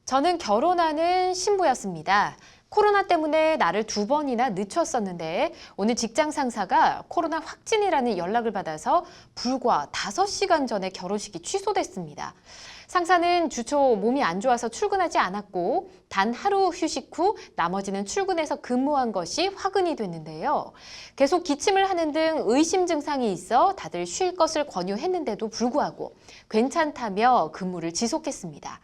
저는 결혼하는 신부였습니다. 코로나 때문에 나를 2번이나 늦췄었는데 오늘 직장 상사가 코로나 확진이라는 연락을 받아서 불과 5시간 전에 결혼식이 취소됐습니다. 상사는 주초 몸이 안 좋아서 출근하지 않았고 단 하루 휴식 후 나머지는 출근해서 근무한 것이 화근이 됐는데요. 계속 기침을 하는 등 의심 증상이 있어 다들 쉴 것을 권유했는데도 불구하고 괜찮다며 근무를 지속했습니다.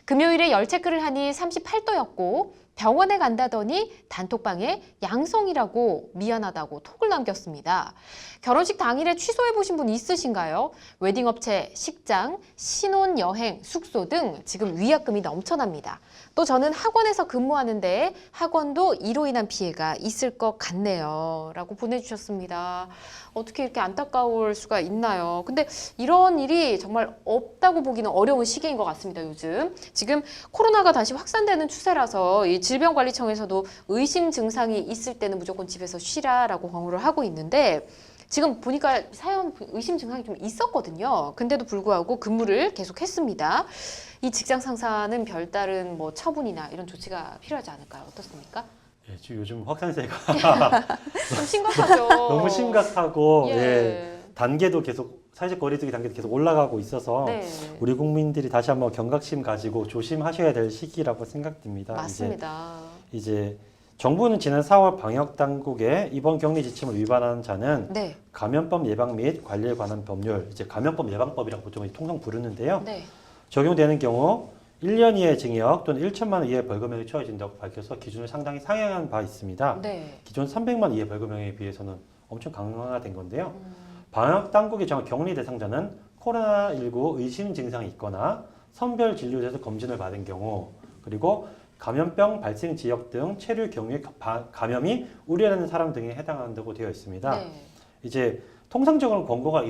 금요일에 열 체크를 하니 38도였고 병원에 간다더니 단톡방에 양성이라고 미안하다고 톡을 남겼습니다. 결혼식 당일에 취소해보신 분 있으신가요? 웨딩업체, 식장, 신혼여행, 숙소 등 지금 위약금이 넘쳐납니다. 또 저는 학원에서 근무하는데 학원도 이로 인한 피해가 있을 것 같네요. 라고 보내주셨습니다. 어떻게 이렇게 안타까울 수가 있나요? 근데 이런 일이 정말 없다고 보기는 어려운 시기인 것 같습니다, 요즘. 지금 코로나가 다시 확산되는 추세라서 이 질병관리청에서도 의심 증상이 있을 때는 무조건 집에서 쉬라라고 권고를 하고 있는데 지금 보니까 사연 의심 증상이 좀 있었거든요. 근데도 불구하고 근무를 계속했습니다. 이 직장 상사는 별다른 뭐 처분이나 이런 조치가 필요하지 않을까요? 어떻습니까? 예, 지금 요즘 확산세가 좀 심각하죠. 너무 심각하고 예. 예, 단계도 계속 사회적 거리두기 단계도 계속 올라가고 있어서 네. 우리 국민들이 다시 한번 경각심 가지고 조심하셔야 될 시기라고 생각됩니다. 맞습니다. 이제 정부는 지난 4월 방역 당국의 이번 격리 지침을 위반한 자는 네. 감염법 예방 및 관리에 관한 법률, 이제 감염법 예방법이라고 보통 통상 부르는데요. 네. 적용되는 경우 1년 이하의 징역 또는 1천만 원 이하의 벌금형이 처해진다고 밝혀서 기준을 상당히 상향한 바 있습니다. 네. 기존 300만 원 이하의 벌금형에 비해서는 엄청 강화된 건데요. 방역 당국이 정한 격리 대상자는 코로나19 의심 증상이 있거나 선별 진료소에서 검진을 받은 경우, 그리고 감염병 발생 지역 등 체류 경유의 감염이 우려되는 사람 등에 해당한다고 되어 있습니다. 네. 이제 통상적으로는 권고가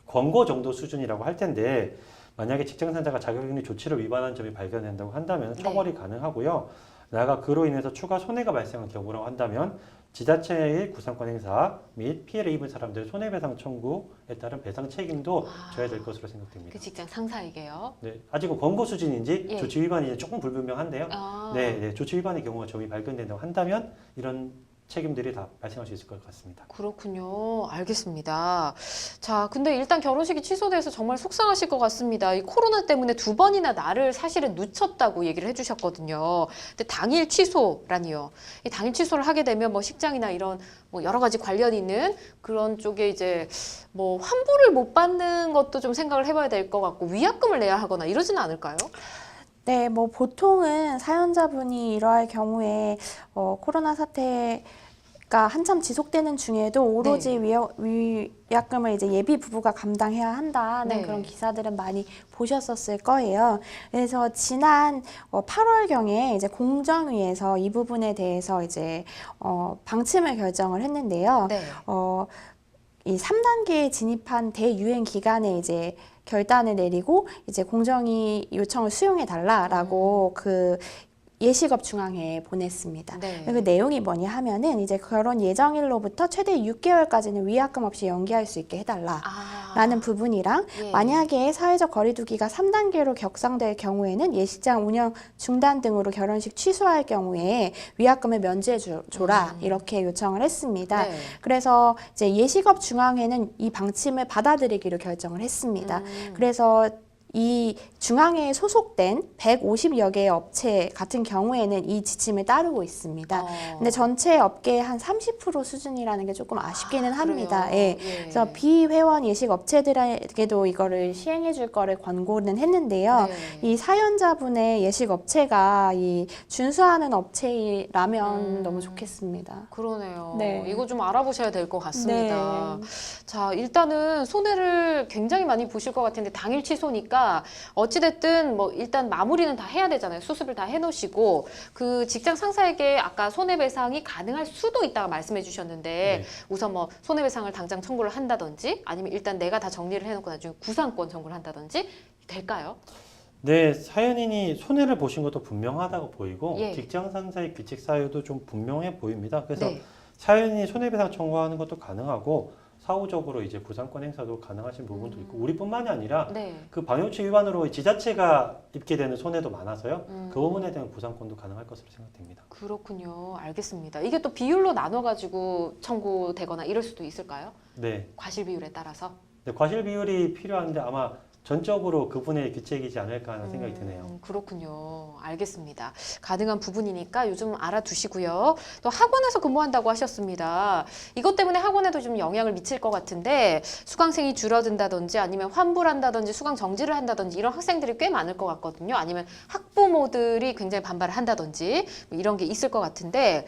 권고 정도 수준이라고 할 텐데 만약에 직장 상사가 자가격리 조치를 위반한 점이 발견된다고 한다면 처벌이 가능하고요. 나아가 그로 인해서 추가 손해가 발생한 경우라고 한다면 지자체의 구상권 행사 및 피해를 입은 사람들의 손해배상 청구에 따른 배상 책임도 져야 될 것으로 생각됩니다. 그 직장 상사에게요? 네, 아직은 권고 수준인지 예. 조치 위반인지 조금 불분명한데요. 네, 조치 위반의 경우가 점이 발견된다고 한다면 이런 책임들이 다 발생할 수 있을 것 같습니다. 그렇군요. 알겠습니다. 자, 근데 일단 결혼식이 취소돼서 정말 속상하실 것 같습니다. 이 코로나 때문에 2번이나 나를 사실은 늦췄다고 얘기를 해주셨거든요. 근데 당일 취소라니요. 이 당일 취소를 하게 되면 뭐 식장이나 이런 뭐 여러 가지 관련 있는 그런 쪽에 이제 뭐 환불을 못 받는 것도 좀 생각을 해봐야 될 것 같고 위약금을 내야 하거나 이러지는 않을까요? 네, 뭐 보통은 사연자분이 이러할 경우에 코로나 사태가 한참 지속되는 중에도 오로지 위약금을 이제 예비 부부가 감당해야 한다는 네. 그런 기사들은 많이 보셨었을 거예요. 그래서 지난 8월경에 이제 공정위에서 이 부분에 대해서 이제 방침을 결정을 했는데요. 네. 이 3단계에 진입한 대유행 기간에 이제 결단을 내리고 이제 공정위 요청을 수용해 달라라고 그 예식업 중앙회에 보냈습니다. 네. 그 내용이 뭐냐 하면은 이제 결혼 예정일로부터 최대 6개월까지는 위약금 없이 연기할 수 있게 해달라라는 부분이랑 예. 만약에 사회적 거리두기가 3단계로 격상될 경우에는 예식장 운영 중단 등으로 결혼식 취소할 경우에 위약금을 면제해 줘라 이렇게 요청을 했습니다. 네. 그래서 이제 예식업 중앙회는 이 방침을 받아들이기로 결정을 했습니다. 그래서 이 중앙회에 소속된 150여 개의 업체 같은 경우에는 이 지침을 따르고 있습니다. 근데 전체 업계의 한 30% 수준이라는 게 조금 아쉽기는 합니다. 예. 그래서 비회원 예식 업체들에게도 이거를 시행해 줄 거를 권고는 했는데요. 네. 이 사연자분의 예식 업체가 이 준수하는 업체라면 너무 좋겠습니다. 그러네요. 네. 이거 좀 알아보셔야 될 것 같습니다. 네. 자, 일단은 손해를 굉장히 많이 보실 것 같은데 당일 취소니까 어찌됐든 뭐 일단 마무리는 다 해야 되잖아요. 수습을 다 해놓으시고 그 직장 상사에게 아까 손해배상이 가능할 수도 있다고 말씀해 주셨는데 네. 우선 뭐 손해배상을 당장 청구를 한다든지 아니면 일단 내가 다 정리를 해놓고 나중에 구상권 청구를 한다든지 될까요? 네, 사연인이 손해를 보신 것도 분명하다고 보이고 예. 직장 상사의 규칙 사유도 좀 분명해 보입니다. 그래서 네. 사연인이 손해배상 청구하는 것도 가능하고 사후적으로 이제 부상권 행사도 가능하신 부분도 있고 우리뿐만이 아니라 네. 그 방역수칙 위반으로 지자체가 입게 되는 손해도 많아서요. 그 부분에 대한 부상권도 가능할 것으로 생각됩니다. 그렇군요. 알겠습니다. 이게 또 비율로 나눠가지고 청구되거나 이럴 수도 있을까요? 네. 과실 비율에 따라서? 네, 과실 비율이 필요한데 아마 전적으로 그분의 규칙이지 않을까 하는 생각이 드네요. 그렇군요. 알겠습니다. 가능한 부분이니까 요즘 알아두시고요. 또 학원에서 근무한다고 하셨습니다. 이것 때문에 학원에도 좀 영향을 미칠 것 같은데 수강생이 줄어든다든지 아니면 환불한다든지 수강 정지를 한다든지 이런 학생들이 꽤 많을 것 같거든요. 아니면 학부모들이 굉장히 반발을 한다든지 뭐 이런 게 있을 것 같은데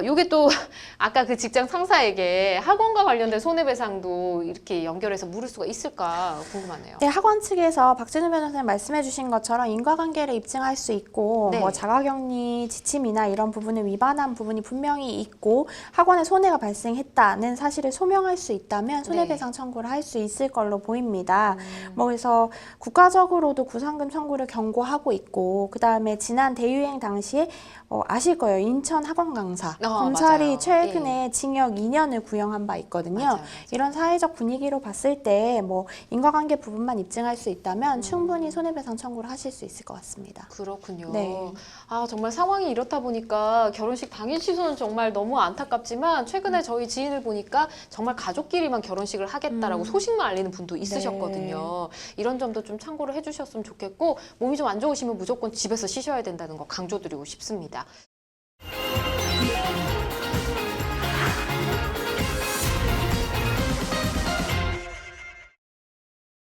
요게 또 아까 그 직장 상사에게 학원과 관련된 손해배상도 이렇게 연결해서 물을 수가 있을까 궁금하네요. 네, 학원 측에서 박진우 변호사님 말씀해 주신 것처럼 인과관계를 입증할 수 있고 네. 뭐 자가격리 지침이나 이런 부분을 위반한 부분이 분명히 있고 학원에 손해가 발생했다는 사실을 소명할 수 있다면 손해배상 청구를 할 수 있을 걸로 보입니다. 뭐 그래서 국가적으로도 구상금 청구를 경고하고 있고 그 다음에 지난 대유행 당시에 아실 거예요. 인천 학원 강사 검찰이 맞아요. 최근에 징역 2년을 구형한 바 있거든요. 맞아요. 이런 사회적 분위기로 봤을 때 뭐 인과관계 부분만 입증할 수 있다면 충분히 손해배상 청구를 하실 수 있을 것 같습니다. 그렇군요. 네. 정말 상황이 이렇다 보니까 결혼식 당일 취소는 정말 너무 안타깝지만 최근에 저희 지인을 보니까 정말 가족끼리만 결혼식을 하겠다라고 소식만 알리는 분도 있으셨거든요. 이런 점도 좀 참고를 해주셨으면 좋겠고 몸이 좀 안 좋으시면 무조건 집에서 쉬셔야 된다는 거 강조드리고 싶습니다.